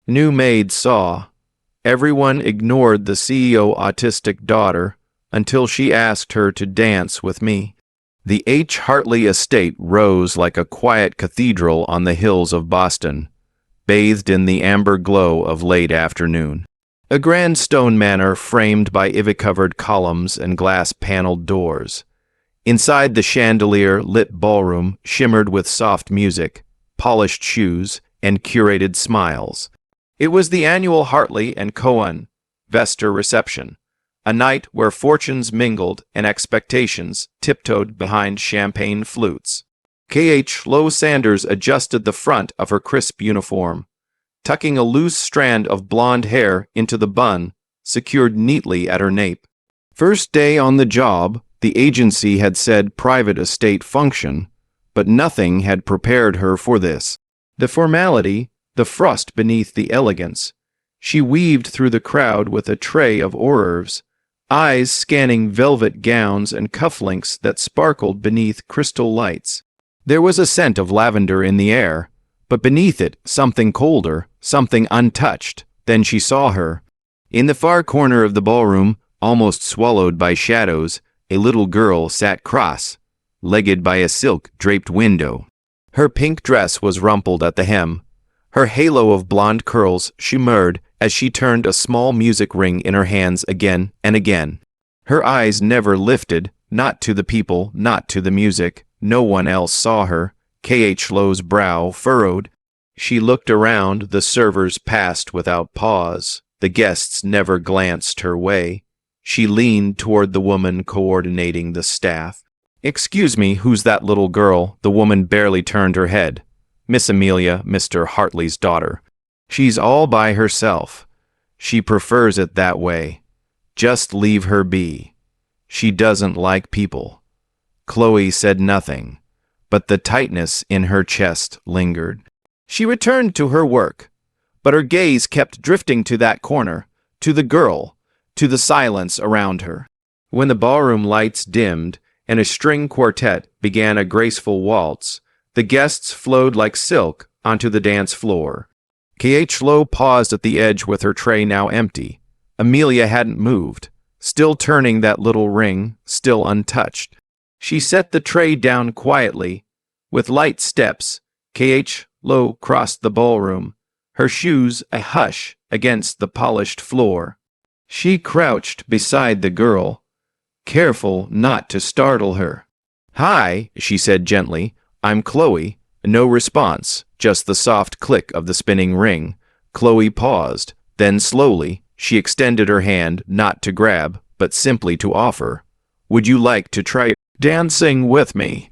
New Maid saw. Everyone ignored the CEO Autistic daughter until she asked her to dance with me. The H. Hartley estate rose like a quiet cathedral on the hills of Boston, bathed in the amber glow of late afternoon. A grand stone manor framed by ivy-covered columns and glass-paneled doors. Inside the chandelier-lit ballroom shimmered with soft music, polished shoes, and curated smiles. It was the annual Hartley and Cohen Vester reception, a night where fortunes mingled and expectations tiptoed behind champagne flutes. K.H. Lowe Sanders adjusted the front of her crisp uniform, tucking a loose strand of blonde hair into the bun secured neatly at her nape. First day on the job, the agency had said private estate function, but nothing had prepared her for this. The formality, the frost beneath the elegance. She weaved through the crowd with a tray of hors d'oeuvres, eyes scanning velvet gowns and cufflinks that sparkled beneath crystal lights. There was a scent of lavender in the air, but beneath it something colder, something untouched. Then she saw her. In the far corner of the ballroom, almost swallowed by shadows, a little girl sat cross-legged by a silk-draped window. Her pink dress was rumpled at the hem. Her halo of blonde curls shimmered as she turned a small music ring in her hands again and again. Her eyes never lifted, not to the people, not to the music. No one else saw her. K.H. Lowe's brow furrowed. She looked around. The servers passed without pause. The guests never glanced her way. She leaned toward the woman coordinating the staff. "Excuse me, who's that little girl?" The woman barely turned her head. "Miss Amelia, Mr. Hartley's daughter. She's all by herself. She prefers it that way. Just leave her be. She doesn't like people." Chloe said nothing, but the tightness in her chest lingered. She returned to her work, but her gaze kept drifting to that corner, to the girl, to the silence around her. When the ballroom lights dimmed and a string quartet began a graceful waltz, the guests flowed like silk onto the dance floor. K.H. Lowe paused at the edge with her tray now empty. Amelia hadn't moved, still turning that little ring, still untouched. She set the tray down quietly. With light steps, K.H. Lowe crossed the ballroom, her shoes a hush against the polished floor. She crouched beside the girl, careful not to startle her. "Hi," she said gently. "I'm Chloe." No response, just the soft click of the spinning ring. Chloe paused. Then slowly, she extended her hand, not to grab, but simply to offer. "Would you like to try dancing with me?"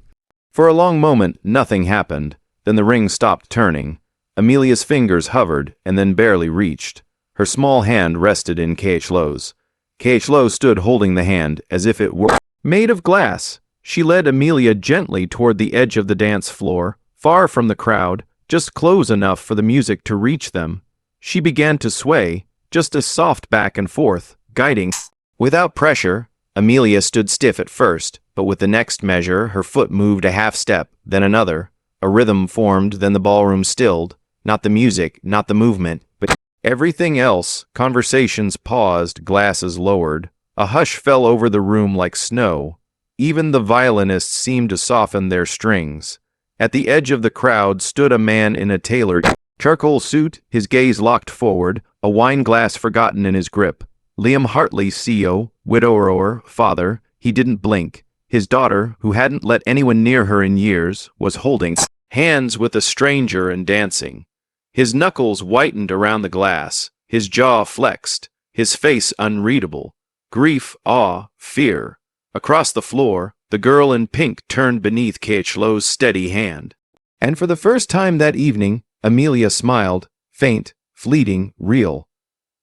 For a long moment, nothing happened. Then the ring stopped turning. Amelia's fingers hovered and then barely reached. Her small hand rested in K.H. Lowe's. K.H. Lowe stood holding the hand as if it were made of glass. She led Amelia gently toward the edge of the dance floor, far from the crowd, just close enough for the music to reach them. She began to sway, just a soft back and forth, guiding. Without pressure, Amelia stood stiff at first, but with the next measure her foot moved a half step, then another. A rhythm formed, then the ballroom stilled. Not the music, not the movement, but everything else. Conversations paused, glasses lowered. A hush fell over the room like snow. Even the violinists seemed to soften their strings. At the edge of the crowd stood a man in a tailored charcoal suit, his gaze locked forward, a wine glass forgotten in his grip. Liam Hartley, CEO, widower, father. He didn't blink. His daughter, who hadn't let anyone near her in years, was holding hands with a stranger and dancing. His knuckles whitened around the glass, his jaw flexed, his face unreadable. Grief, awe, fear. Across the floor, the girl in pink turned beneath K.H. Lowe's steady hand. And for the first time that evening, Amelia smiled, faint, fleeting, real.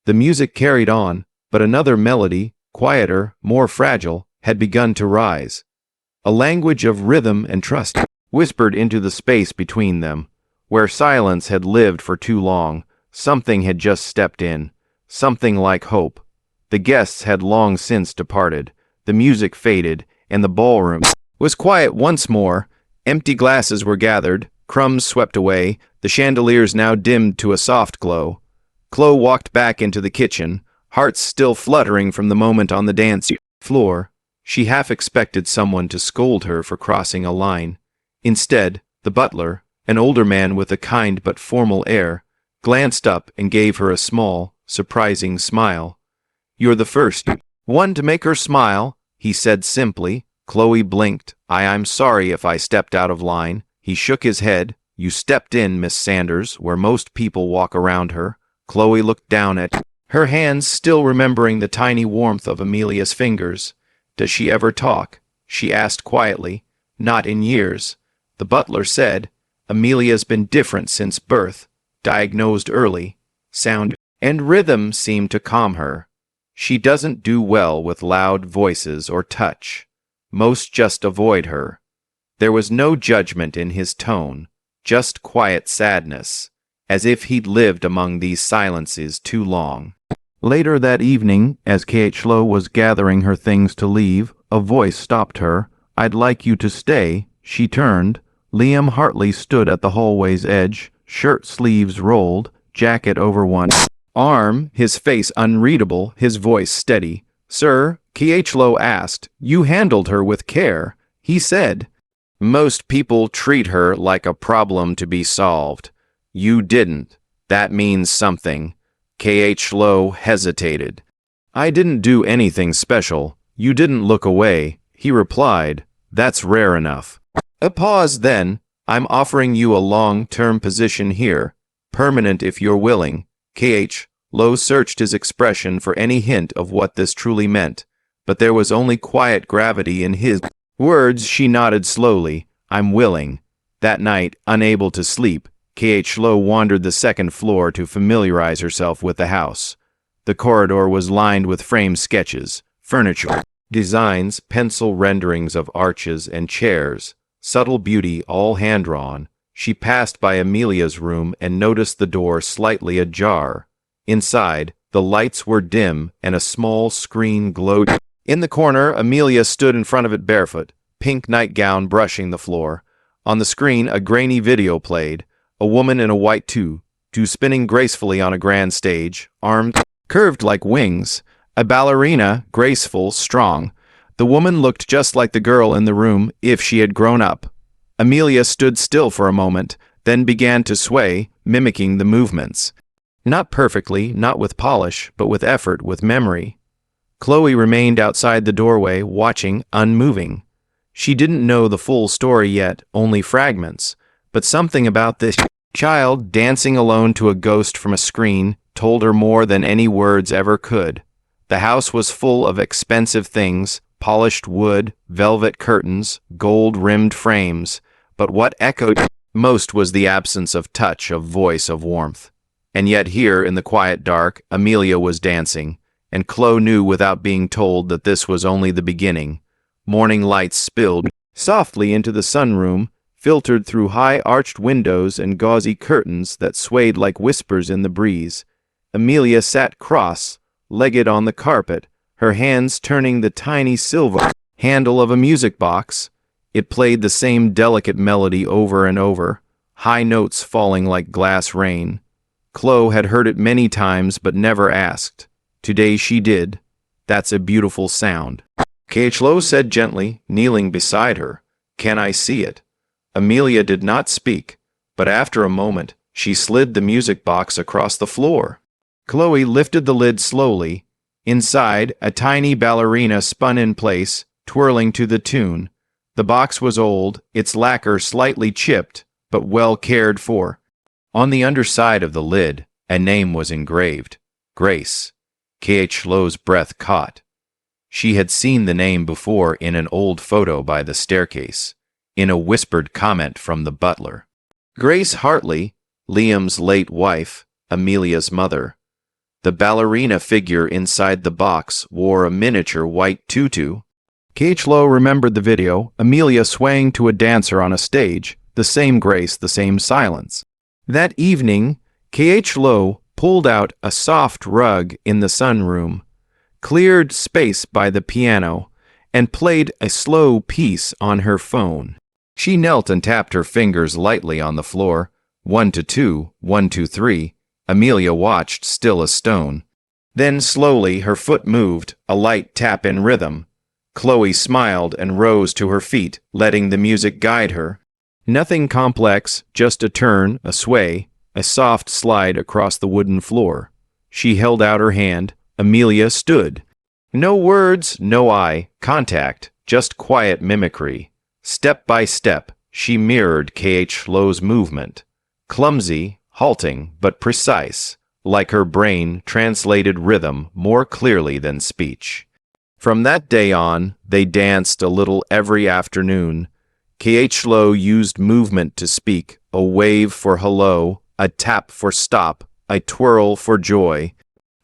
The music carried on, but another melody, quieter, more fragile, had begun to rise. A language of rhythm and trust whispered into the space between them. Where silence had lived for too long, something had just stepped in, something like hope. The guests had long since departed. The music faded, and the ballroom was quiet once more. Empty glasses were gathered, crumbs swept away, the chandeliers now dimmed to a soft glow. Chloe walked back into the kitchen, heart still fluttering from the moment on the dance floor. She half expected someone to scold her for crossing a line. Instead, the butler, an older man with a kind but formal air, glanced up and gave her a small, surprising smile. "You're the first one to make her smile," he said simply. Chloe blinked. I'm sorry if I stepped out of line." He shook his head. "You stepped in, Miss Sanders, where most people walk around her." Chloe looked down at her hands, still remembering the tiny warmth of Amelia's fingers. "Does she ever talk?" she asked quietly. "Not in years." The butler said, "Amelia's been different since birth, diagnosed early. Sound and rhythm seem to calm her. She doesn't do well with loud voices or touch. Most just avoid her." There was no judgment in his tone, just quiet sadness, as if he'd lived among these silences too long. Later that evening, as Chloe was gathering her things to leave, a voice stopped her. "I'd like you to stay." She turned. Liam Hartley stood at the hallway's edge, shirt sleeves rolled, jacket over one arm, his face unreadable, his voice steady. "Sir," Chloe asked, "you handled her with care." He said, "Most people treat her like a problem to be solved. You didn't. That means something." Chloe hesitated. "I didn't do anything special. You didn't look away." He replied, "That's rare enough." A pause then. "I'm offering you a long-term position here, permanent if you're willing." Chloe searched his expression for any hint of what this truly meant, but there was only quiet gravity in his words. She nodded slowly. "I'm willing." That night, unable to sleep, Chloe wandered the second floor to familiarize herself with the house. The corridor was lined with framed sketches, furniture, designs, pencil renderings of arches and chairs, subtle beauty all hand-drawn. She passed by Amelia's room and noticed the door slightly ajar. Inside, the lights were dim and a small screen glowed. In the corner, Amelia stood in front of it barefoot, pink nightgown brushing the floor. On the screen, a grainy video played. A woman in a white tutu spinning gracefully on a grand stage, arms curved like wings. A ballerina, graceful, strong. The woman looked just like the girl in the room if she had grown up. Amelia stood still for a moment, then began to sway, mimicking the movements. Not perfectly, not with polish, but with effort, with memory. Chloe remained outside the doorway, watching, unmoving. She didn't know the full story yet, only fragments. But something about this child dancing alone to a ghost from a screen told her more than any words ever could. The house was full of expensive things, polished wood, velvet curtains, gold-rimmed frames, but what echoed most was the absence of touch, of voice, of warmth. And yet here, in the quiet dark, Amelia was dancing, and Chloe knew without being told that this was only the beginning. Morning lights spilled softly into the sunroom, filtered through high arched windows and gauzy curtains that swayed like whispers in the breeze. Amelia sat cross-legged on the carpet, her hands turning the tiny silver handle of a music box. It played the same delicate melody over and over, high notes falling like glass rain. Chloe had heard it many times but never asked. Today she did. "That's a beautiful sound," Chloe said gently, kneeling beside her. "Can I see it?" Amelia did not speak, but after a moment, she slid the music box across the floor. Chloe lifted the lid slowly. Inside, a tiny ballerina spun in place, twirling to the tune. The box was old, its lacquer slightly chipped, but well cared for. On the underside of the lid, a name was engraved. Grace. Chloe's breath caught. She had seen the name before in an old photo by the staircase, in a whispered comment from the butler. Grace Hartley, Liam's late wife, Amelia's mother. The ballerina figure inside the box wore a miniature white tutu. Chloe remembered the video, Amelia swaying to a dancer on a stage, the same grace, the same silence. That evening, Chloe pulled out a soft rug in the sunroom, cleared space by the piano, and played a slow piece on her phone. She knelt and tapped her fingers lightly on the floor, 1 to 2, 1 to 3, Amelia watched, still a stone. Then slowly her foot moved, a light tap in rhythm. Chloe smiled and rose to her feet, letting the music guide her. Nothing complex, just a turn, a sway, a soft slide across the wooden floor. She held out her hand. Amelia stood. No words, no eye contact, just quiet mimicry. Step by step, she mirrored K.H. Lowe's movement. Clumsy, halting, but precise, like her brain translated rhythm more clearly than speech. From that day on, they danced a little every afternoon. K.H. Lowe used movement to speak, a wave for hello, a tap for stop, a twirl for joy.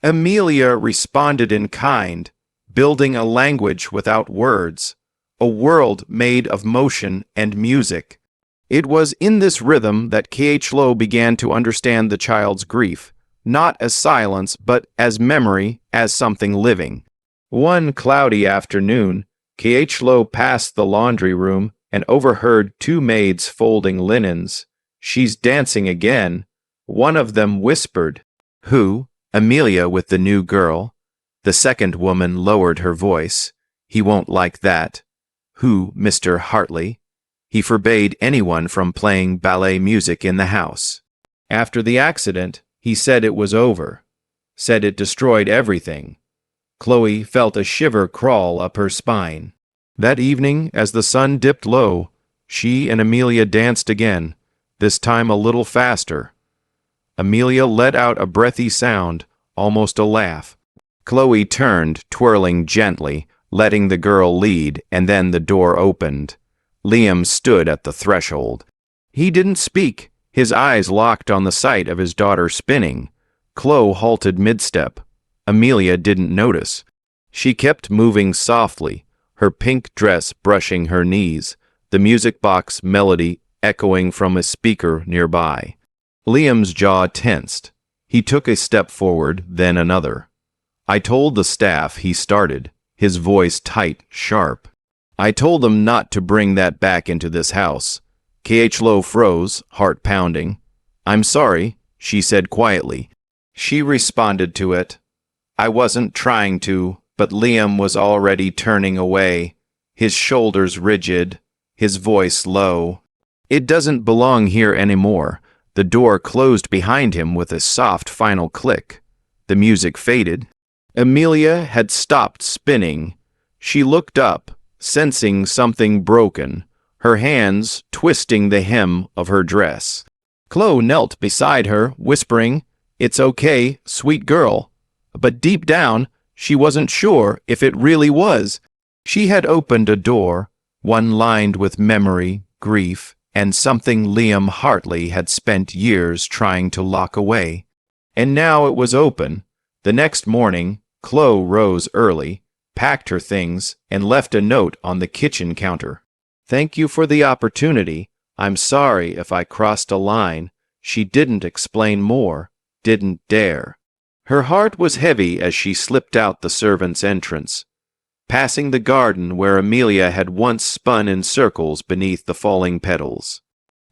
Amelia responded in kind, building a language without words, a world made of motion and music. It was in this rhythm that K.H. Lowe began to understand the child's grief, not as silence, but as memory, as something living. One cloudy afternoon, K.H. Lowe passed the laundry room and overheard two maids folding linens. "She's dancing again." One of them whispered. "Who?" "Amelia with the new girl." The second woman lowered her voice. "He won't like that." "Who, Mr. Hartley?" "He forbade anyone from playing ballet music in the house. After the accident, he said it was over. Said it destroyed everything." Chloe felt a shiver crawl up her spine. That evening, as the sun dipped low, she and Amelia danced again, this time a little faster. Amelia let out a breathy sound, almost a laugh. Chloe turned, twirling gently, letting the girl lead, and then the door opened. Liam stood at the threshold. He didn't speak, his eyes locked on the sight of his daughter spinning. Chloe halted mid-step. Amelia didn't notice. She kept moving softly, her pink dress brushing her knees, the music box melody echoing from a speaker nearby. Liam's jaw tensed. He took a step forward, then another. "I told the staff," he started, his voice tight, sharp. "I told them not to bring that back into this house." K.H. Lowe froze, heart pounding. "I'm sorry," she said quietly. She responded to it. "I wasn't trying to," but Liam was already turning away, his shoulders rigid, his voice low. "It doesn't belong here anymore." The door closed behind him with a soft final click. The music faded. Amelia had stopped spinning. She looked up, sensing something broken, her hands twisting the hem of her dress. Chloe knelt beside her, whispering, "It's okay, sweet girl." But deep down, she wasn't sure if it really was. She had opened a door, one lined with memory, grief, and something Liam Hartley had spent years trying to lock away. And now it was open. The next morning, Chloe rose early, packed her things, and left a note on the kitchen counter. "Thank you for the opportunity. I'm sorry if I crossed a line." She didn't explain more, didn't dare. Her heart was heavy as she slipped out the servants' entrance, passing the garden where Amelia had once spun in circles beneath the falling petals.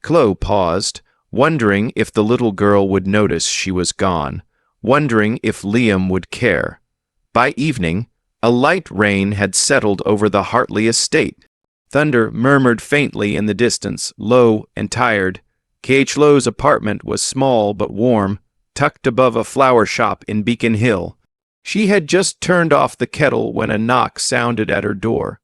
Chloe paused, wondering if the little girl would notice she was gone, wondering if Liam would care. By evening, a light rain had settled over the Hartley estate. Thunder murmured faintly in the distance, low and tired. K.H. Lowe's apartment was small but warm, tucked above a flower shop in Beacon Hill. She had just turned off the kettle when a knock sounded at her door.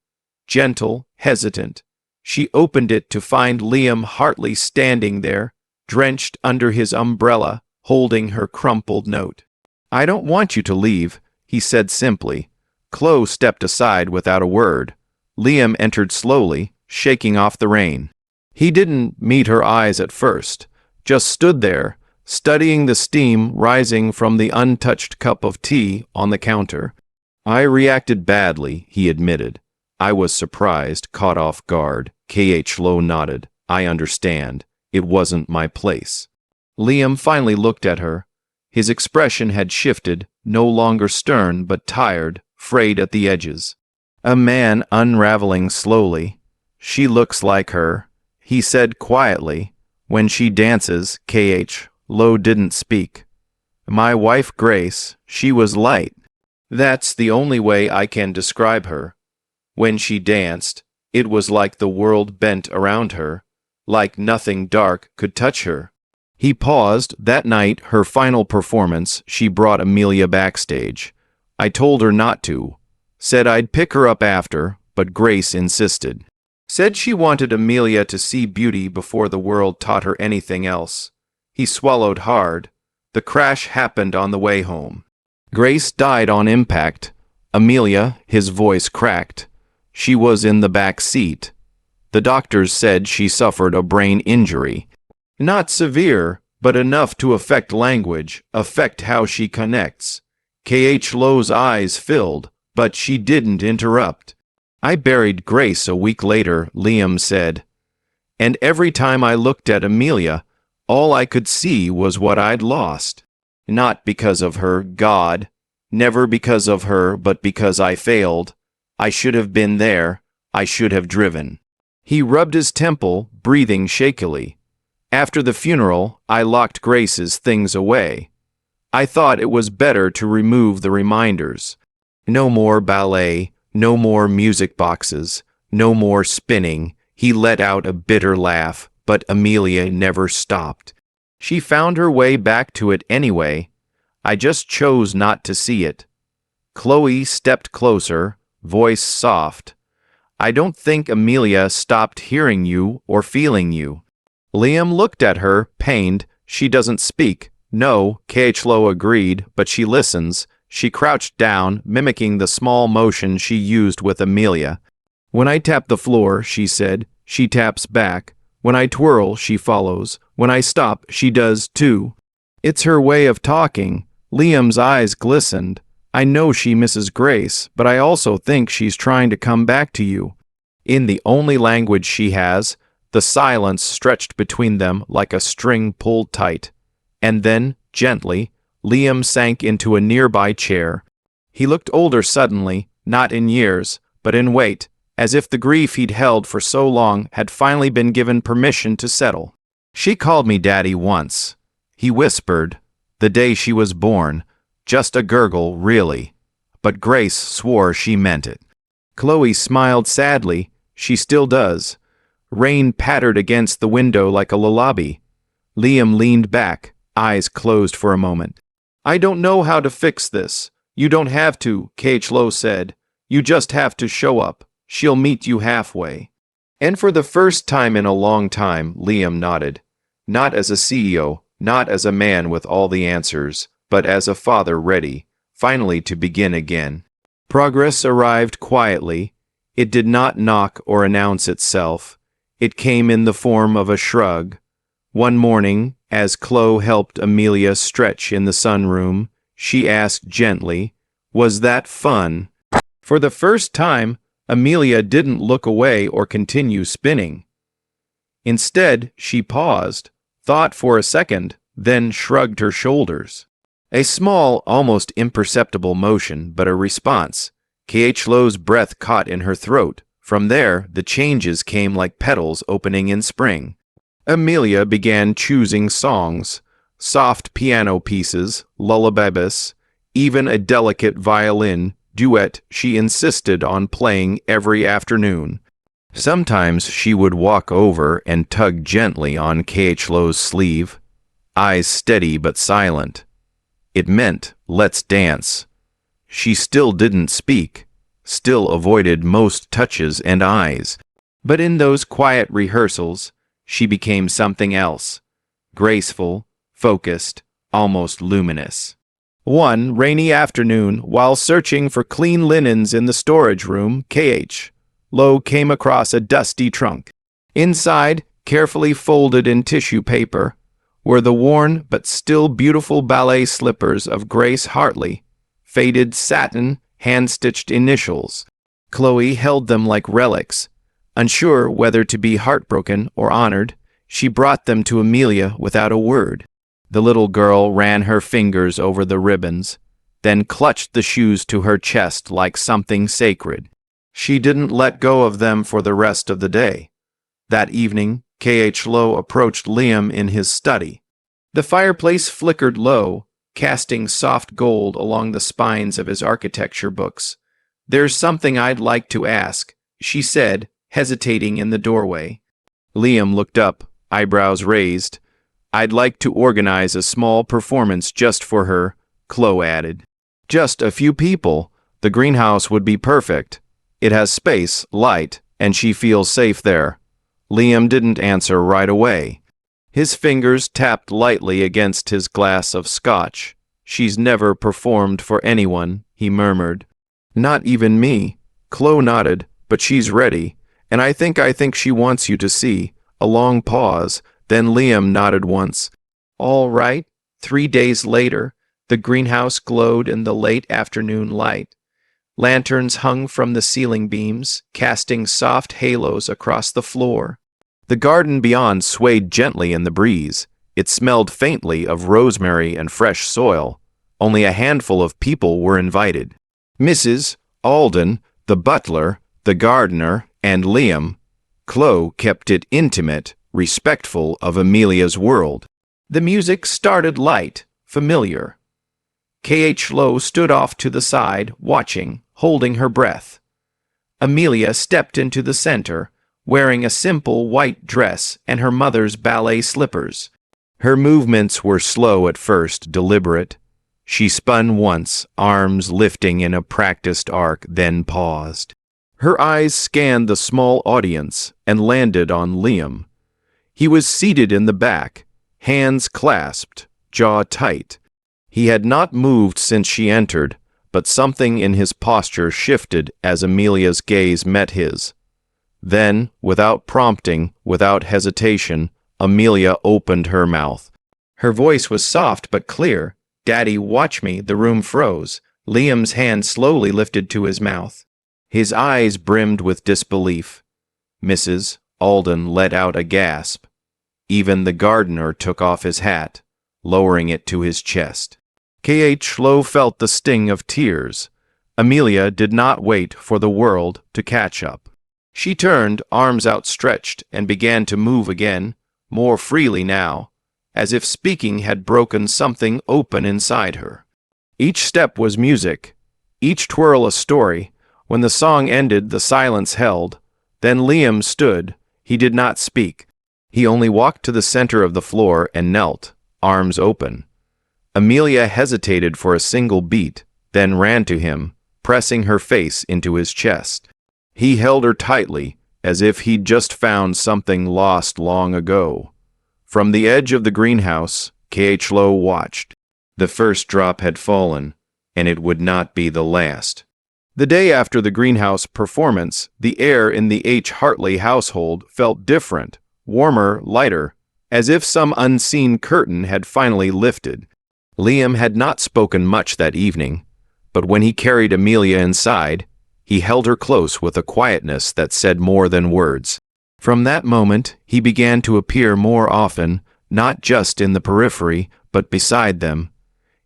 Gentle, hesitant. She opened it to find Liam Hartley standing there, drenched under his umbrella, holding her crumpled note. "I don't want you to leave," he said simply. Chloe stepped aside without a word. Liam entered slowly, shaking off the rain. He didn't meet her eyes at first, just stood there, studying the steam rising from the untouched cup of tea on the counter. "I reacted badly," he admitted. "I was surprised, caught off guard." K.H. Lowe nodded. "I understand. It wasn't my place." Liam finally looked at her. His expression had shifted, no longer stern but tired, frayed at the edges. A man unraveling slowly. "She looks like her," he said quietly. "When she dances." K.H. Lowe didn't speak. My wife Grace, she was light. That's the only way I can describe her. When she danced, it was like the world bent around her, like nothing dark could touch her. He paused. That night, her final performance, she brought Amelia backstage. I told her not to. Said I'd pick her up after, but Grace insisted. Said she wanted Amelia to see beauty before the world taught her anything else. He swallowed hard. The crash happened on the way home. Grace died on impact. Amelia, his voice cracked. She was in the back seat. The doctors said she suffered a brain injury. Not severe, but enough to affect language, affect how she connects. K.H. Lowe's eyes filled, but she didn't interrupt. I buried Grace a week later, Liam said. And every time I looked at Amelia, all I could see was what I'd lost. Not because of her, God. Never because of her, but because I failed. I should have been there. I should have driven. He rubbed his temple, breathing shakily. After the funeral, I locked Grace's things away. I thought it was better to remove the reminders. No more ballet, no more music boxes, no more spinning. He let out a bitter laugh, but Amelia never stopped. She found her way back to it anyway. I just chose not to see it. Chloe stepped closer, voice soft. I don't think Amelia stopped hearing you or feeling you. Liam looked at her, pained. She doesn't speak. No, K.H. Lowe agreed, but she listens. She crouched down, mimicking the small motion she used with Amelia. When I tap the floor, she said, she taps back. When I twirl, she follows. When I stop, she does too. It's her way of talking. Liam's eyes glistened. I know she misses Grace, but I also think she's trying to come back to you. In the only language she has, the silence stretched between them like a string pulled tight. And then, gently, Liam sank into a nearby chair. He looked older suddenly, not in years, but in weight, as if the grief he'd held for so long had finally been given permission to settle. She called me Daddy once. He whispered, the day she was born, just a gurgle, really. But Grace swore she meant it. Chloe smiled sadly. She still does. Rain pattered against the window like a lullaby. Liam leaned back, eyes closed for a moment. I don't know how to fix this. You don't have to, K.H. Lowe said. You just have to show up. She'll meet you halfway. And for the first time in a long time, Liam nodded. Not as a CEO, not as a man with all the answers, but as a father ready, finally to begin again. Progress arrived quietly. It did not knock or announce itself. It came in the form of a shrug. One morning, as Chloe helped Amelia stretch in the sunroom, she asked gently, was that fun? For the first time, Amelia didn't look away or continue spinning. Instead, she paused, thought for a second, then shrugged her shoulders. A small, almost imperceptible motion, but a response. K.H. Lowe's breath caught in her throat. From there, the changes came like petals opening in spring. Amelia began choosing songs, soft piano pieces, lullabibus, even a delicate violin duet she insisted on playing every afternoon. Sometimes she would walk over and tug gently on K.H. Lowe's sleeve, eyes steady but silent. It meant, let's dance. She still didn't speak, still avoided most touches and eyes. But in those quiet rehearsals, she became something else. Graceful, focused, almost luminous. One rainy afternoon, while searching for clean linens in the storage room, K.H. Lowe came across a dusty trunk. Inside, carefully folded in tissue paper, were the worn but still beautiful ballet slippers of Grace Hartley, faded satin, hand-stitched initials. Chloe held them like relics. Unsure whether to be heartbroken or honored, she brought them to Amelia without a word. The little girl ran her fingers over the ribbons, then clutched the shoes to her chest like something sacred. She didn't let go of them for the rest of the day. That evening, K.H. Lowe approached Liam in his study. The fireplace flickered low. casting soft gold along the spines of his architecture books. "There's something I'd like to ask," she said, hesitating in the doorway. Liam looked up, eyebrows raised. "I'd like to organize a small performance just for her," Chloe added. "Just a few people. The greenhouse would be perfect. It has space, light, and she feels safe there." Liam didn't answer right away. His fingers tapped lightly against his glass of scotch. "She's never performed for anyone," he murmured. "Not even me." Chloe nodded. "But she's ready, and I think she wants you to see." A long pause, then Liam nodded once. "All right." 3 days later, the greenhouse glowed in the late afternoon light. Lanterns hung from the ceiling beams, casting soft halos across the floor. The garden beyond swayed gently in the breeze. It smelled faintly of rosemary and fresh soil. Only a handful of people were invited. Mrs. Alden, the butler, the gardener, and Liam. Chloe kept it intimate, respectful of Amelia's world. The music started light, familiar. K.H. Lowe stood off to the side, watching, holding her breath. Amelia stepped into the center, wearing a simple white dress and her mother's ballet slippers. Her movements were slow at first, deliberate. She spun once, arms lifting in a practiced arc, then paused. Her eyes scanned the small audience and landed on Liam. He was seated in the back, hands clasped, jaw tight. He had not moved since she entered, but something in his posture shifted as Amelia's gaze met his. Then, without prompting, without hesitation, Amelia opened her mouth. Her voice was soft but clear. "Daddy, watch me." The room froze. Liam's hand slowly lifted to his mouth. His eyes brimmed with disbelief. Mrs. Alden let out a gasp. Even the gardener took off his hat, lowering it to his chest. K.H. Lowe felt the sting of tears. Amelia did not wait for the world to catch up. She turned, arms outstretched, and began to move again, more freely now, as if speaking had broken something open inside her. Each step was music, each twirl a story. When the song ended, the silence held. Then Liam stood. He did not speak. He only walked to the center of the floor and knelt, arms open. Amelia hesitated for a single beat, then ran to him, pressing her face into his chest. He held her tightly, as if he'd just found something lost long ago. From the edge of the greenhouse, K.H. Lowe watched. The first drop had fallen, and it would not be the last. The day after the greenhouse performance, the air in the H. Hartley household felt different, warmer, lighter, as if some unseen curtain had finally lifted. Liam had not spoken much that evening, but when he carried Amelia inside, he held her close with a quietness that said more than words. From that moment, he began to appear more often, not just in the periphery, but beside them.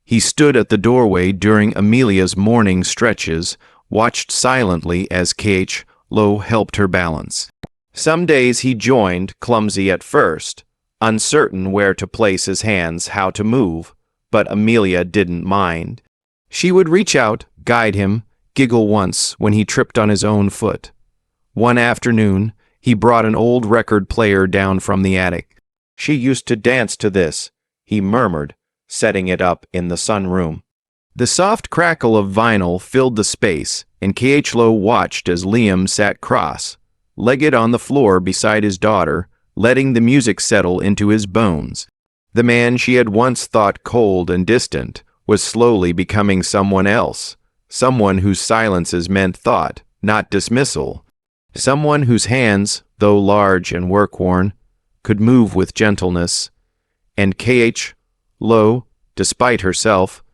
He stood at the doorway during Amelia's morning stretches, watched silently as K.H. Lowe helped her balance. Some days he joined, clumsy at first, uncertain where to place his hands, how to move, but Amelia didn't mind. She would reach out, guide him, giggle once when he tripped on his own foot. One afternoon, he brought an old record player down from the attic. "She used to dance to this," he murmured, setting it up in the sunroom. The soft crackle of vinyl filled the space, and K.H. Lowe watched as Liam sat cross-legged on the floor beside his daughter, letting the music settle into his bones. The man she had once thought cold and distant was slowly becoming someone else, someone whose silences meant thought, not dismissal, someone whose hands, though large and work-worn, could move with gentleness. And K.H. Lowe, despite herself,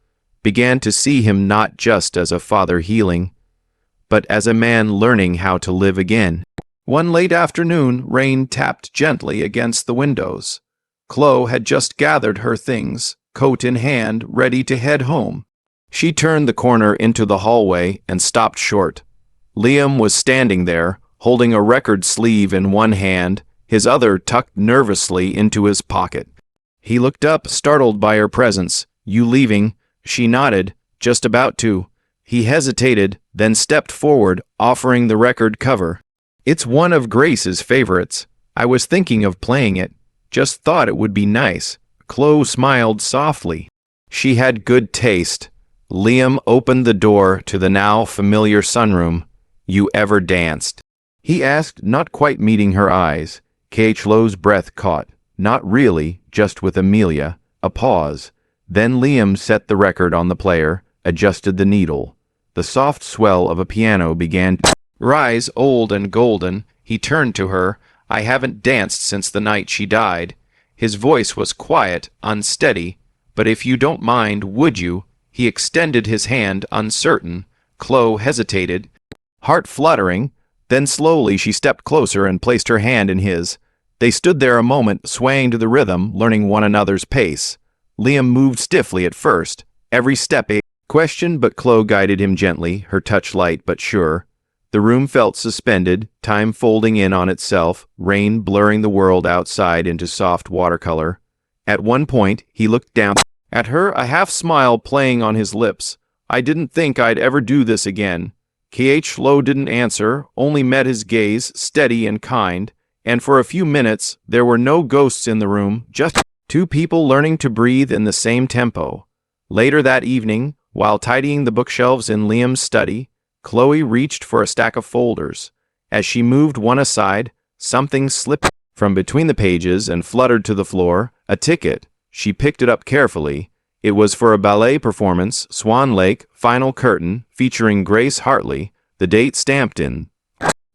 began to see him not just as a father healing, but as a man learning how to live again. One late afternoon, rain tapped gently against the windows. Chloe had just gathered her things, coat in hand, ready to head home. She turned the corner into the hallway and stopped short. Liam was standing there, holding a record sleeve in one hand, his other tucked nervously into his pocket. He looked up, startled by her presence. You leaving? She nodded, just about to. He hesitated, then stepped forward, offering the record cover. It's one of Grace's favorites. I was thinking of playing it. Just thought it would be nice. Chloe smiled softly. She had good taste. Liam opened the door to the now familiar sunroom. You ever danced? He asked, not quite meeting her eyes. Chloe's breath caught. Not really, just with Amelia. A pause. Then Liam set the record on the player, adjusted the needle. The soft swell of a piano began to rise, old and golden. He turned to her. I haven't danced since the night she died. His voice was quiet, unsteady. But if you don't mind, would you? He extended his hand, uncertain. Chloe hesitated, heart fluttering. Then slowly she stepped closer and placed her hand in his. They stood there a moment, swaying to the rhythm, learning one another's pace. Liam moved stiffly at first, every step a question, but Chloe guided him gently, her touch light but sure. The room felt suspended, time folding in on itself, rain blurring the world outside into soft watercolor. At one point, he looked down at her, a half-smile playing on his lips. I didn't think I'd ever do this again. Chloe didn't answer, only met his gaze, steady and kind, and for a few minutes, there were no ghosts in the room, just two people learning to breathe in the same tempo. Later that evening, while tidying the bookshelves in Liam's study, Chloe reached for a stack of folders. As she moved one aside, something slipped from between the pages and fluttered to the floor, a ticket. She picked it up carefully. It was for a ballet performance, Swan Lake, final curtain, featuring Grace Hartley, the date stamped in.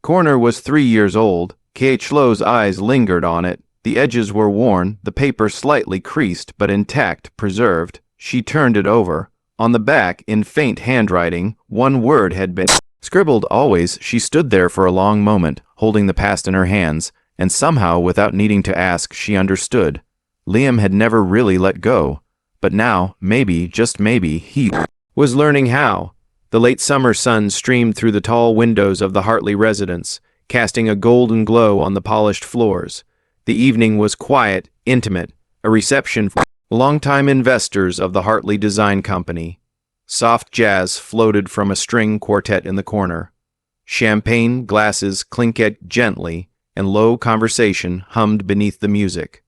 Corner was 3 years old. Chloe's eyes lingered on it. The edges were worn, the paper slightly creased but intact, preserved. She turned it over. On the back, in faint handwriting, one word had been scribbled always. She stood there for a long moment, holding the past in her hands, and somehow, without needing to ask, she understood. Liam had never really let go. But now, maybe, just maybe, he was learning how. The late summer sun streamed through the tall windows of the Hartley residence, casting a golden glow on the polished floors. The evening was quiet, intimate, a reception for longtime investors of the Hartley Design Company. Soft jazz floated from a string quartet in the corner. Champagne glasses clinked gently, and low conversation hummed beneath the music.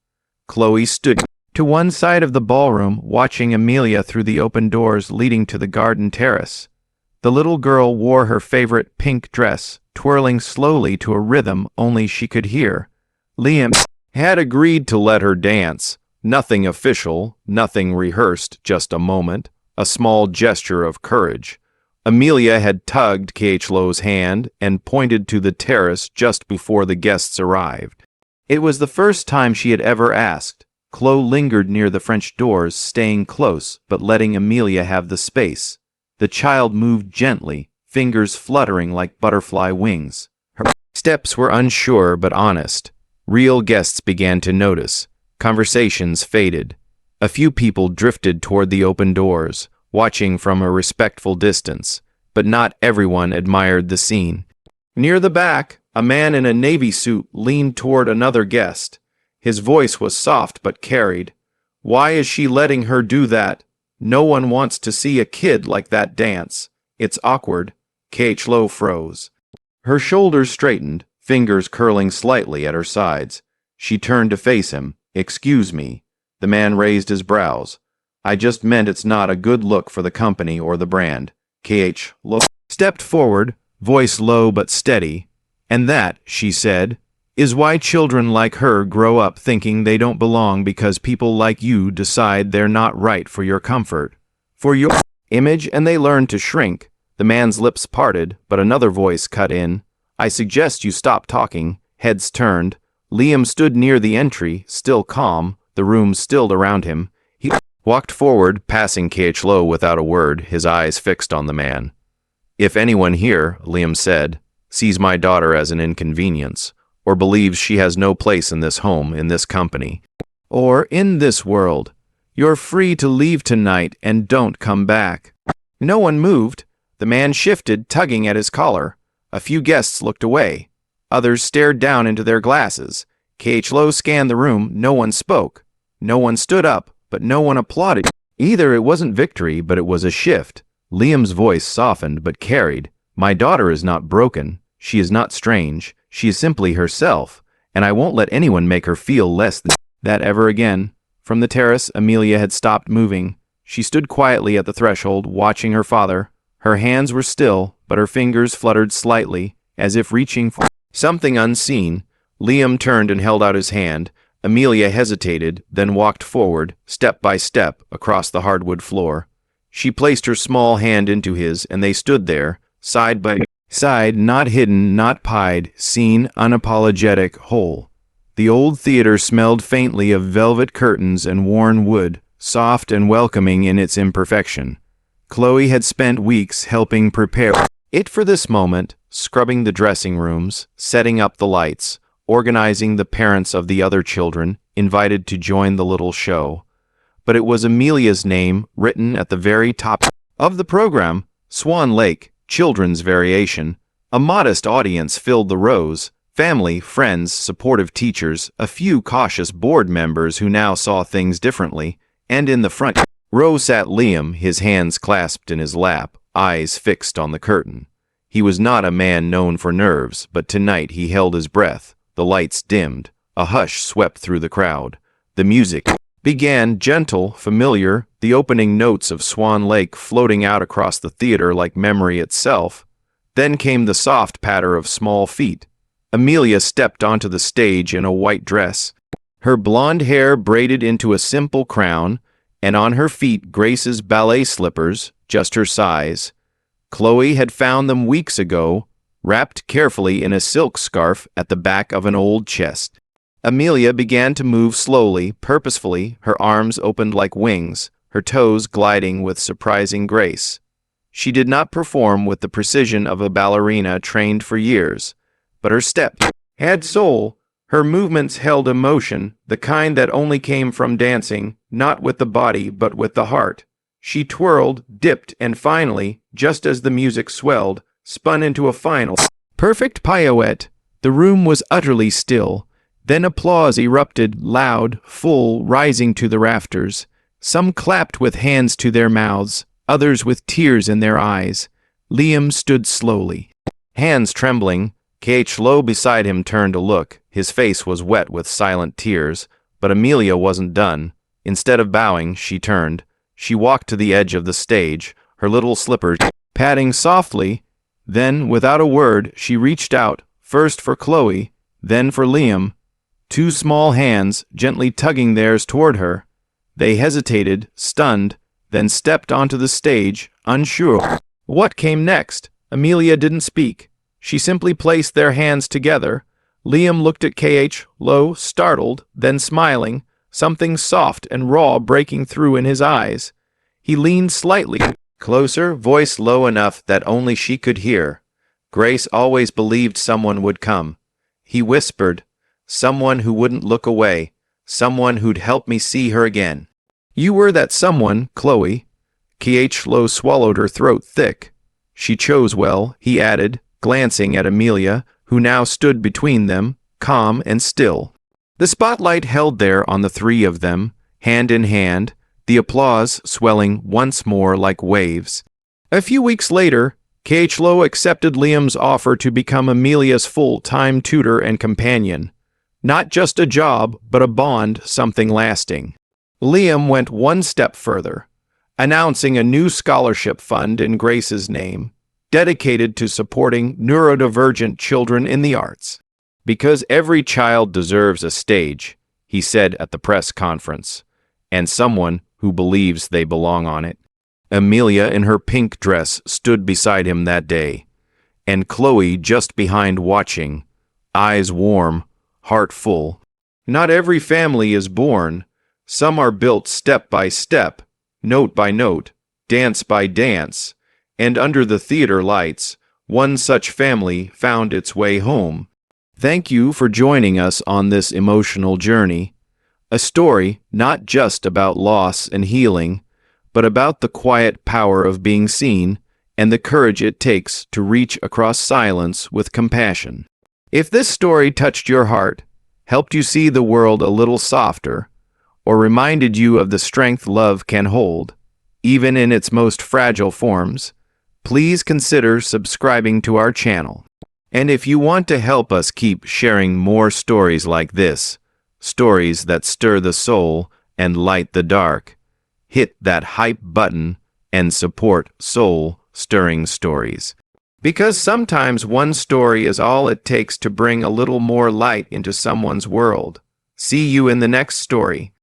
Chloe stood to one side of the ballroom, watching Amelia through the open doors leading to the garden terrace. The little girl wore her favorite pink dress, twirling slowly to a rhythm only she could hear. Liam had agreed to let her dance. Nothing official, nothing rehearsed, just a moment, a small gesture of courage. Amelia had tugged Chloe's hand and pointed to the terrace just before the guests arrived. It was the first time she had ever asked. Chloe lingered near the French doors, staying close, but letting Amelia have the space. The child moved gently, fingers fluttering like butterfly wings. Her steps were unsure but honest. Real guests began to notice. Conversations faded. A few people drifted toward the open doors, watching from a respectful distance, but not everyone admired the scene. Near the back, a man in a navy suit leaned toward another guest. His voice was soft but carried. Why is she letting her do that? No one wants to see a kid like that dance. It's awkward. Chloe froze. Her shoulders straightened, fingers curling slightly at her sides. She turned to face him. Excuse me. The man raised his brows. I just meant it's not a good look for the company or the brand. Stepped forward, voice low but steady. And that, she said, is why children like her grow up thinking they don't belong because people like you decide they're not right for your comfort, for your image, and they learn to shrink. The man's lips parted, but another voice cut in. I suggest you stop talking. Heads turned. Liam stood near the entry, still calm, the room stilled around him. He walked forward, passing Chloe without a word, his eyes fixed on the man. If anyone here, Liam said, sees my daughter as an inconvenience, or believes she has no place in this home, in this company, or in this world, you're free to leave tonight and don't come back. No one moved. The man shifted, tugging at his collar. A few guests looked away. Others stared down into their glasses. Chloe scanned the room. No one spoke. No one stood up, but no one applauded. Either it wasn't victory, but it was a shift. Liam's voice softened but carried. My daughter is not broken. She is not strange. She is simply herself, and I won't let anyone make her feel less than that ever again. From the terrace, Amelia had stopped moving. She stood quietly at the threshold, watching her father. Her hands were still, but her fingers fluttered slightly, as if reaching for something unseen. Liam turned and held out his hand. Amelia hesitated, then walked forward, step by step, across the hardwood floor. She placed her small hand into his, and they stood there, side by side, not hidden, not pied, seen, unapologetic, whole. The old theater smelled faintly of velvet curtains and worn wood, soft and welcoming in its imperfection. Chloe had spent weeks helping prepare it for this moment, scrubbing the dressing rooms, setting up the lights, organizing the parents of the other children, invited to join the little show. But it was Amelia's name written at the very top of the program, Swan Lake, Children's Variation. A modest audience filled the rows. Family, friends, supportive teachers, a few cautious board members who now saw things differently, and in the front row sat Liam, his hands clasped in his lap, eyes fixed on the curtain. He was not a man known for nerves, but tonight he held his breath. The lights dimmed. A hush swept through the crowd. The music began, gentle, familiar, the opening notes of Swan Lake floating out across the theater like memory itself. Then came the soft patter of small feet. Amelia stepped onto the stage in a white dress, her blonde hair braided into a simple crown, and on her feet Grace's ballet slippers, just her size. Chloe had found them weeks ago, wrapped carefully in a silk scarf at the back of an old chest. Amelia began to move slowly, purposefully, her arms opened like wings, her toes gliding with surprising grace. She did not perform with the precision of a ballerina trained for years, but her step had soul. Her movements held emotion, the kind that only came from dancing, not with the body but with the heart. She twirled, dipped, and finally, just as the music swelled, spun into a final, perfect pirouette. The room was utterly still. Then applause erupted, loud, full, rising to the rafters. Some clapped with hands to their mouths, others with tears in their eyes. Liam stood slowly, hands trembling. K.H. Lowe beside him turned to look. His face was wet with silent tears, but Amelia wasn't done. Instead of bowing, she turned. She walked to the edge of the stage, her little slippers padding softly. Then, without a word, she reached out, first for Chloe, then for Liam, two small hands gently tugging theirs toward her. They hesitated, stunned, then stepped onto the stage, unsure. What came next? Amelia didn't speak. She simply placed their hands together. Liam looked at K.H. Lowe, startled, then smiling, something soft and raw breaking through in his eyes. He leaned slightly closer, voice low enough that only she could hear. Grace always believed someone would come. He whispered, someone who wouldn't look away, someone who'd help me see her again. You were that someone, Chloe. K.H. Lowe swallowed her throat thick. She chose well, he added, glancing at Amelia, who now stood between them, calm and still. The spotlight held there on the three of them, hand in hand, the applause swelling once more like waves. A few weeks later, K.H. Lowe accepted Liam's offer to become Amelia's full-time tutor and companion. Not just a job, but a bond, something lasting. Liam went one step further, announcing a new scholarship fund in Grace's name, dedicated to supporting neurodivergent children in the arts. Because every child deserves a stage, he said at the press conference, and someone who believes they belong on it. Amelia in her pink dress stood beside him that day, and Chloe just behind watching, eyes warm, heart full. Not every family is born. Some are built step by step, note by note, dance by dance, and under the theater lights, one such family found its way home. Thank you for joining us on this emotional journey. A story not just about loss and healing, but about the quiet power of being seen and the courage it takes to reach across silence with compassion. If this story touched your heart, helped you see the world a little softer, or reminded you of the strength love can hold, even in its most fragile forms, please consider subscribing to our channel. And if you want to help us keep sharing more stories like this, stories that stir the soul and light the dark, hit that hype button and support soul-stirring stories. Because sometimes one story is all it takes to bring a little more light into someone's world. See you in the next story.